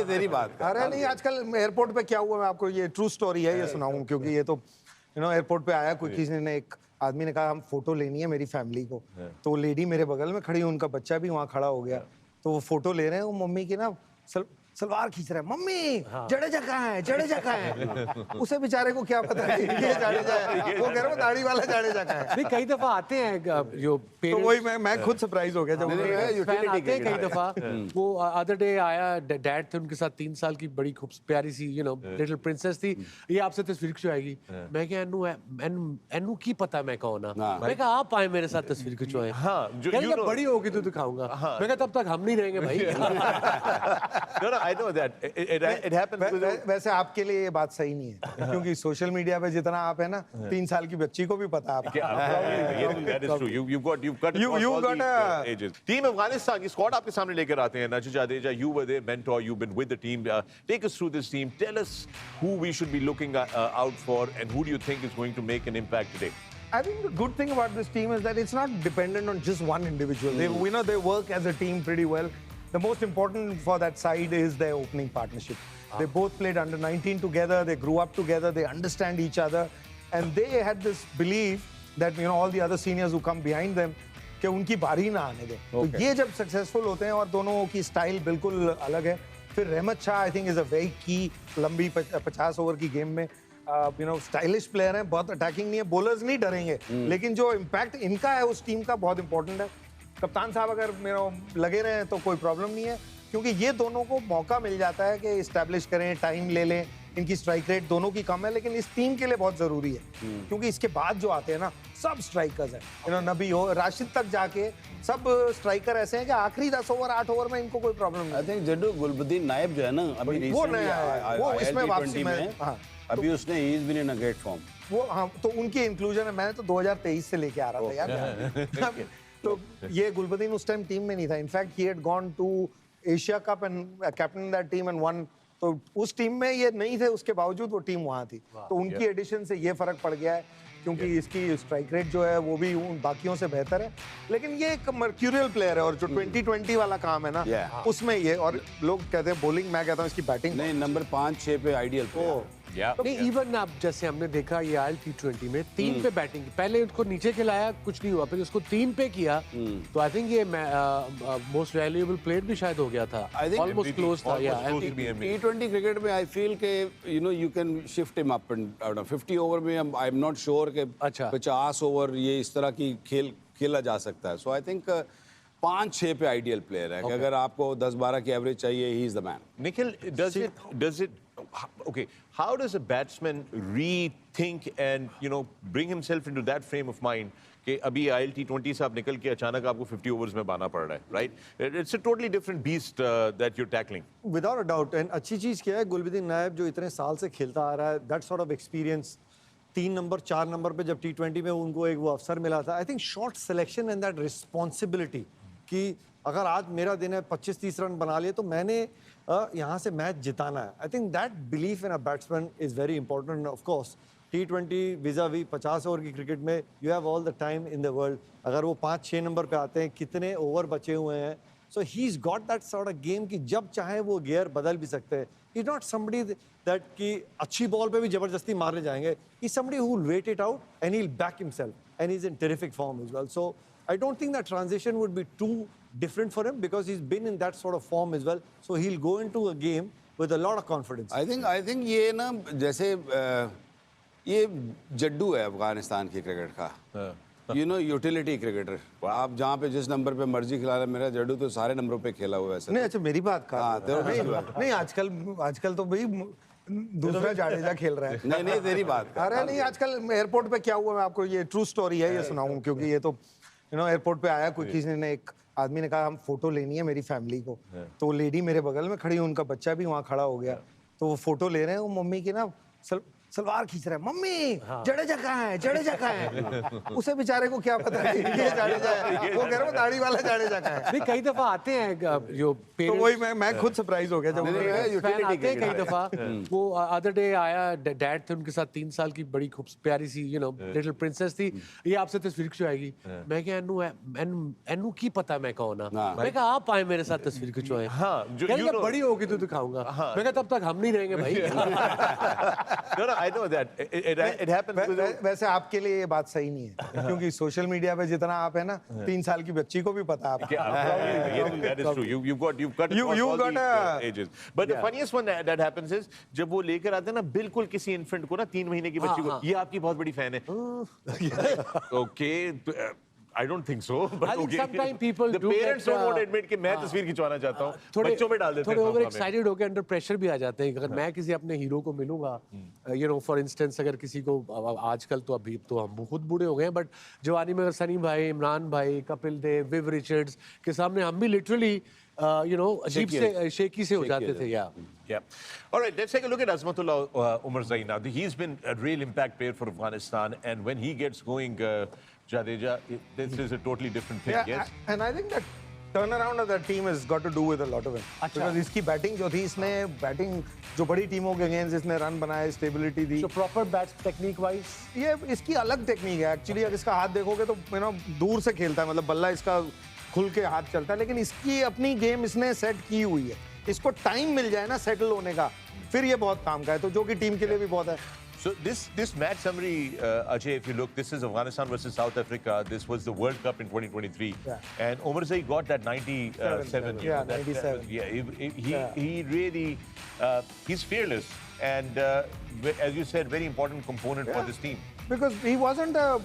तेरी बात। अरे नहीं, आजकल एयरपोर्ट पे क्या हुआ, मैं आपको ये ट्रू स्टोरी है, ये सुनाऊं, क्योंकि ये तो एयरपोर्ट पे आया कोई, किसी ने, एक आदमी ने कहा हम फोटो लेनी है मेरी फैमिली को, तो वो लेडी मेरे बगल में खड़ी, उनका बच्चा भी वहाँ खड़ा हो गया, तो वो फोटो ले रहे हैं, वो मम्मी की ना सलवार खींच रहा है, मम्मी जडेजा कहाँ है, जडेजा कहाँ है। उसे बेचारे को क्या पता है ये जडेजा है, वो कह रहा है दाढ़ी वाला जडेजा कहाँ है। नहीं, कई दफा आते हैं जो तो वही मैं खुद सरप्राइज हो गया जब फैन आते हैं कई दफा। वो अदर डे आया, डैड थे उनके साथ 3 साल की बड़ी खूब प्यारी सी लिटिल प्रिंसेस थी, ये आपसे तस्वीर खिंचवाएगी। मैं क्या एनू की पता मैं कौन ना, मैं कहा आप आए मेरे साथ तस्वीर खिंचवाएं। हाँ, जब बड़ी होगी तो दिखाऊंगा। मैं कहा तब तक हम नहीं रहेंगे भाई। I know that it happens. वैसे आपके लिए ये बात सही नहीं है, क्योंकि सोशल मीडिया पे जितना आप है ना, 3 साल की बच्ची को भी पता है आपको। That is true. You've got all the ages. Team Afghanistan की squad आपके सामने लेकर आते हैं। Najib Jadeja, you were their mentor. You've been with the team. Take us through this team. Tell us who we should be looking out for, and who do you think is going to make an impact today? I think the good thing about this team is that it's not dependent on just one individual. They work as a team pretty well. The most important for that side is their opening partnership. They both played under 19 together. They grew up together. They understand each other, and they had this belief that all the other seniors who come behind them कि उनकी बारी ना आने दे। तो ये जब successful होते हैं और दोनों की स्टाइल बिल्कुल अलग है, फिर Rahmat Shah I think is a very की, लंबी 50 ओवर की गेम में स्टाइलिश प्लेयर हैं, बहुत अटैकिंग नहीं है, बॉलर्स नहीं डरेंगे, लेकिन जो इम्पैक्ट इनका है उस टीम का बहुत इंपॉर्टेंट है। कप्तान साहब अगर लगे रहे तो कोई प्रॉब्लम नहीं है, क्योंकि ये दोनों को मौका मिल जाता है कि इस्टेब्लिश करें, टाइम ले लें। इनकी स्ट्राइक रेट दोनों की कम है, लेकिन इस टीम के लिए बहुत जरूरी है, क्योंकि इसके बाद जो आते हैं ना सब स्ट्राइकर्स हैं, नबी हो, राशिद तक जाके सब स्ट्राइकर ऐसे हैं कि आखिरी 10 ओवर 8 ओवर में इनको कोई प्रॉब्लम नहीं। आई थिंक जड्डू गुलबुद्दीन नायब जो है ना, अभी वो नया है, वो इसमें वापसी में, अभी उसने he is been in a great form. वो हाँ, तो उनकी इंक्लूजन है, मैंने तो 2023 से लेके आ रहा था यार। तो ये गुलबदीन उस टाइम टीम में नहीं था, in fact he had gone to Asia cup and captain that team and won, तो उस टीम में ये नहीं थे, उसके बावजूद वो टीम वहां थी। तो उनकी एडिशन से ये फर्क पड़ गया है, क्योंकि इसकी स्ट्राइक रेट जो है वो भी उन बाकियों से बेहतर है, लेकिन ये एक मर्क्यूरियल प्लेयर है, और जो 2020 वाला काम है ना उसमें ये, और लोग कहते हैं बॉलिंग, मैं कहता हूँ इसकी बैटिंग नहीं, नंबर 5-6 पे आइडियल प्लेयर। नहीं, इवन आप जैसे हमने देखा ये आयल T20 में 3 पे बैटिंग, पहले उसको नीचे खिलाया कुछ नहीं हुआ, फिर उसको 3 पे किया, तो आई थिंक ये मोस्ट वैल्यूएबल प्लेयर भी शायद हो गया था, ऑलमोस्ट क्लोज था। T20 क्रिकेट में आई फील के you can shift him up and down. 50 over में आई एम नॉट श्योर कि 50 ओवर ये इस तरह की खेला जा सकता है। सो आई थिंक 5-6 पे आइडियल प्लेयर है कि अगर आपको 10-12 की एवरेज चाहिए, he is the man. Nikhil, does it okay, how does a batsman rethink and bring himself into that frame of mind कि अभी आयल T20 से आप निकल के अचानक आपको 50 ओवर्स में बाना पड़ रहा है, right? It's a totally different beast that you are tackling without a doubt. And अच्छी चीज क्या है, गुलबदीन नायब जो इतने साल से खेलता आ रहा है, that sort of experience, 3 number 4 number पे जब T20 में उनको एक वो अवसर मिला था, I think short selection and that responsibility कि अगर आज मेरा दिन है 25-30 रन बना लिए तो मैंने यहाँ से मैच जिताना है। I think that belief in a batsman is very important. Of course T20 vis-à-vis 50 over की क्रिकेट में you have all the time in the world. अगर वो 5-6 नंबर पे आते हैं, कितने ओवर बचे हुए हैं, so he is got that sort of game कि जब चाहे वो गियर बदल भी सकते हैं। He is not somebody that कि अच्छी बॉल पे भी जबरदस्ती मारने जाएंगे। He is somebody who will wait it out and he will back himself and he is in terrific form as well. So I don't think that transition would be too different for him because he's been in that sort of form as well. So he'll go into a game with a lot of confidence. I think ये ना जैसे ये जड्डू है अफगानिस्तान की cricket का, utility cricketer. आप जहाँ पे जिस नंबर पे मर्जी खिला रहे, मेरा जड्डू तो सारे नंबरों पे खेला हुआ है। नहीं, अच्छा मेरी बात कर नहीं, आजकल तो भाई दूसरा जाडेजा खेल रहा है। नहीं तेरी बात। अरे नहीं, आजकल एयरपोर्ट पे क्या हुआ, मैं आपको ये ट्रू स्टोरी है, ये सुनाऊं, क्योंकि ये तो एयरपोर्ट पे आया कोई, किसी ने, एक आदमी ने कहा हम फोटो लेनी है मेरी फैमिली को, तो वो लेडी मेरे बगल में खड़ी, उनका बच्चा भी वहाँ खड़ा हो गया, तो वो फोटो ले रहे हैं, वो मम्मी की ना सलवार खींच रहा है, मम्मी जडेजा कहाँ है, जडेजा कहाँ है? उसे बेचारे को क्या पता है ये जडेजा है, वो कह रहा है दाढ़ी वाला जडेजा कहाँ है? नहीं, कई दफा आते हैं जो तो पेरेंट्स वही मैं खुद सरप्राइज हो गया जब फैन आते हैं कई दफा। वो अदर डे आया, डैड थे उनके साथ 3 साल की बड़ी खूब प्यारी सी लिटिल प्रिंसेस थी, ये आपसे तस्वीर खिंचवाएगी। मैं क्या एनू की पता मैं कौन हाँ। मैं कहा आप आए मेरे साथ तस्वीर खिंचवाए। हाँ, जब बड़ी होगी तो दिखाऊंगा। मैं कहा तब तक हम नहीं रहेंगे भाई। No, I know that. It happens. वैसे आपके लिए ये बात सही नहीं है, क्योंकि सोशल मीडिया पे जितना आप है ना, 3 साल की बच्ची को भी पता है आपको। That is true. You've got You've got a ages. But the funniest one that happens is जब वो लेकर आते हैं ना बिल्कुल किसी इन्फेंट को ना 3 महीने की बच्ची को, ये आपकी बहुत बड़ी फैन है। Okay. I don't think so. But I think okay. sometimes people the do parents get, don't want to admit कि मैं तस्वीर खिंचवाना चाहता हूँ, बच्चों में डाल देते हैं। थोड़े ओवर हमें। एक्साइटेड होकर अंडर प्रेशर भी आ जाते हैं। अगर मैं किसी अपने हीरो को मिलूंगा, फॉर इंस्टेंस अगर किसी को आजकल तो अभी तो हम खुद बूढ़े हो गए हैं, बट जवानी में अगर सनी भाई, इमरान भाई, कपिल देव, विव रिचर्ड्स के सामने हम भी लिटरली अजीब से शेकी से हो जाते थे। Yeah. All right, let's take a look at Azmatullah Omarzai now. He's been a real impact player for Afghanistan, and when he gets going, Jadeja, this is a totally different thing. Yes. And I think that turnaround of that team has got to do with a lot of it. Because इसकी batting जो थी, इसने batting जो बड़ी टीमों के against इसने run बनाए, स्टेबिलिटी दी। So proper bat technique wise, ये इसकी अलग टेक्निक है एक्चुअली। अगर इसका हाथ देखोगे तो दूर से खेलता है, मतलब बल्ला इसका खुल के हाथ चलता है, लेकिन इसकी अपनी गेम इसने सेट की हुई है। इसको टाइम मिल जाए ना सेटल होने का, फिर ये बहुत काम का है, तो जो कि टीम के लिए भी बहुत है। So this match summary, Ajay, if you look, this is Afghanistan versus South Africa. This was the World Cup in 2023, and Omarzai got that 97. Yeah, 97. He really, he's fearless, and as you said, very important component for this team. Because he wasn't a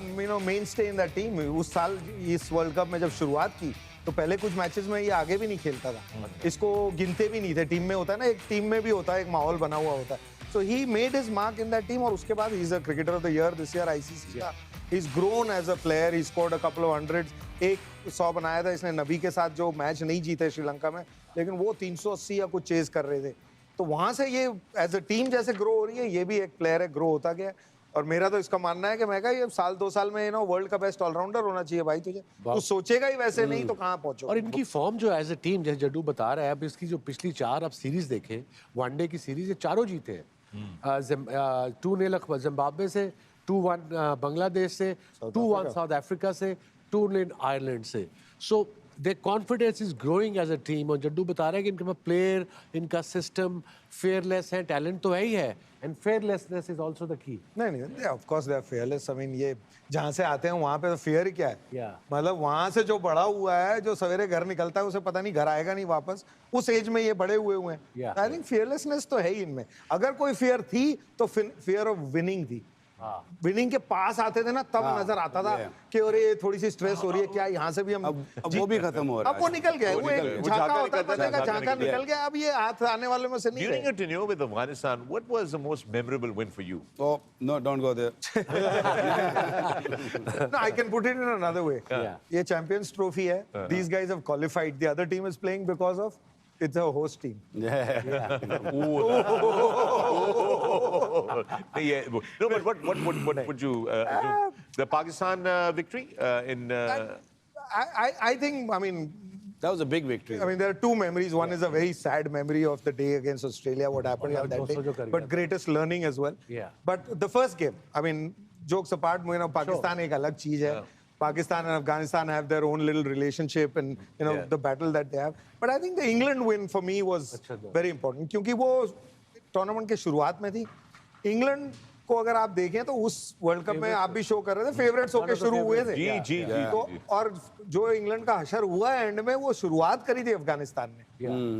mainstay in that team. उस साल इस world cup में जब शुरुआत की तो पहले कुछ मैचेस में ये आगे भी नहीं खेलता था, इसको गिनते भी नहीं थे। टीम में होता है ना, एक टीम में भी होता है, एक माहौल बना हुआ होता है। So he made his mark in that team, और उसके बाद he's a cricketer of the year this year ICC का। He's grown as a player. He scored a couple of hundreds. एक 100 बनाया था इसने नबी के साथ, जो मैच नहीं जीते श्रीलंका में, लेकिन वो 380 या कुछ चेज कर रहे थे। तो वहां से ये एज अ टीम जैसे ग्रो हो रही है, ये भी एक प्लेयर है, ग्रो होता गया। और मेरा तो इसका मानना है कि मैं कहा ये साल 2 साल में वर्ल्ड का बेस्ट ऑलराउंडर होना चाहिए भाई तुझे। तू सोचेगा ही वैसे नहीं तो कहाँ पहुंचो। और इनकी फॉर्म जो एज ए टीम, जैसे जड्डू बता रहा है, अब इसकी जो पिछली 4 अब सीरीज देखें, वनडे की सीरीज, ये चारों जीते हैं। 2-0 जिम्बाब्वे से, 2-1 बांग्लादेश से, 2-1 साउथ अफ्रीका से, 2-0 आयरलैंड से। सो their confidence is growing as a team। और जड्डू बता रहा है कि इनके पास प्लेयर, इनका सिस्टम फेयरलेस है, टैलेंट तो है ही है, and fearlessness is also the key. नहीं, of course they are fearless. I mean ये जहाँ से आते हैं वहाँ पे तो फेयर ही क्या है। मतलब वहाँ से जो बड़ा हुआ है, जो सवेरे घर निकलता है, उसे पता नहीं घर आएगा नहीं वापस, उस एज में ये बड़े हुए हैं। आई थिंक फेयरलेसनेस तो है ही इनमें। अगर कोई फेयर थी तो फेयर ऑफ विनिंग थी। विनिंग के पास आते थे ना, तब नजर आता था कि अरे थोड़ी सी स्ट्रेस हो रही है क्या, यहाँ से भी हम अब वो भी खत्म हो रहा है। अब वो निकल गया, वो एक झांका होता है, पता का झांका निकल गया। अब ये हाथ आने वाले में से नहीं During your tenure with Afghanistan, what was the most memorable win for you? Oh no, don't go there. No, I can put it in another way. ये चैंपियंस ट्रॉफी है, these guys have qualified, the other team is playing because of it's a host team. Yeah. No, but what would you do? The Pakistan victory in? I think, I mean, That was a big victory. I mean, there are two memories. One is a very sad memory of the day against Australia, what happened on that day, but greatest learning as well. Yeah. But the first game, I mean, jokes apart, Pakistan एक अलग चीज है. Pakistan and Afghanistan have their own little relationship and the battle that they have. But I think the England win for me was very important क्योंकि वो tournament के शुरुआत में थी. इंग्लैंड को अगर आप देखें तो उस वर्ल्ड कप में आप भी शो कर रहे थे, फेवरेट्स होके शुरू हुए थे. जी. तो और जो इंग्लैंड का हशर हुआ एंड में, वो शुरुआत करी थी अफगानिस्तान ने.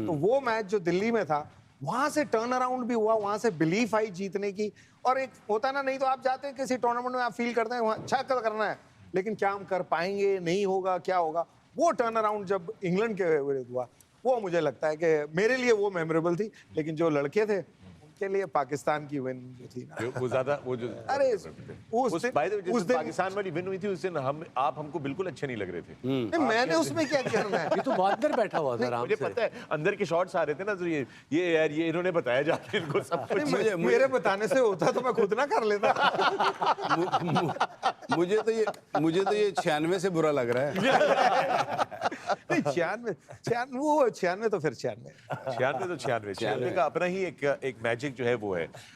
तो वो मैच जो दिल्ली में था, वहां से टर्न अराउंड भी हुआ, वहां से बिलीफ आई जीतने की. और एक होता ना, नहीं तो आप जाते हैं किसी टूर्नामेंट में, आप फील करते हैं अच्छा करना है, लेकिन क्या हम कर पाएंगे, नहीं होगा, क्या होगा. वो टर्न अराउंड जब इंग्लैंड के विरुद्ध हुआ, वो मुझे लगता है कि मेरे लिए वो मेमोरेबल थी. लेकिन जो लड़के थे के लिए पाकिस्तान की विन जो थी ना, वो ज्यादा वो जो अरे उस बाय द वे जिस दिन पाकिस्तान वाली विन हुई थी उस दिन आप हमको बिल्कुल अच्छे नहीं लग रहे थे। नहीं, मैंने उसमें क्या करना है? ये तो बहुत अंदर बैठा हुआ था आराम मुझे से। पता है अंदर के शॉट्स आ रहे थे ना, तो ये यार ये इन्होंने बताया जाके इनको सब कुछ। मेरे बताने से होता तो मैं खुद ना कर लेता। मुझे तो ये 96 से बुरा लग रहा है। नहीं, 96 तो फिर 96। 96 तो 96 का अपना ही एक मैजिक जो है वो है।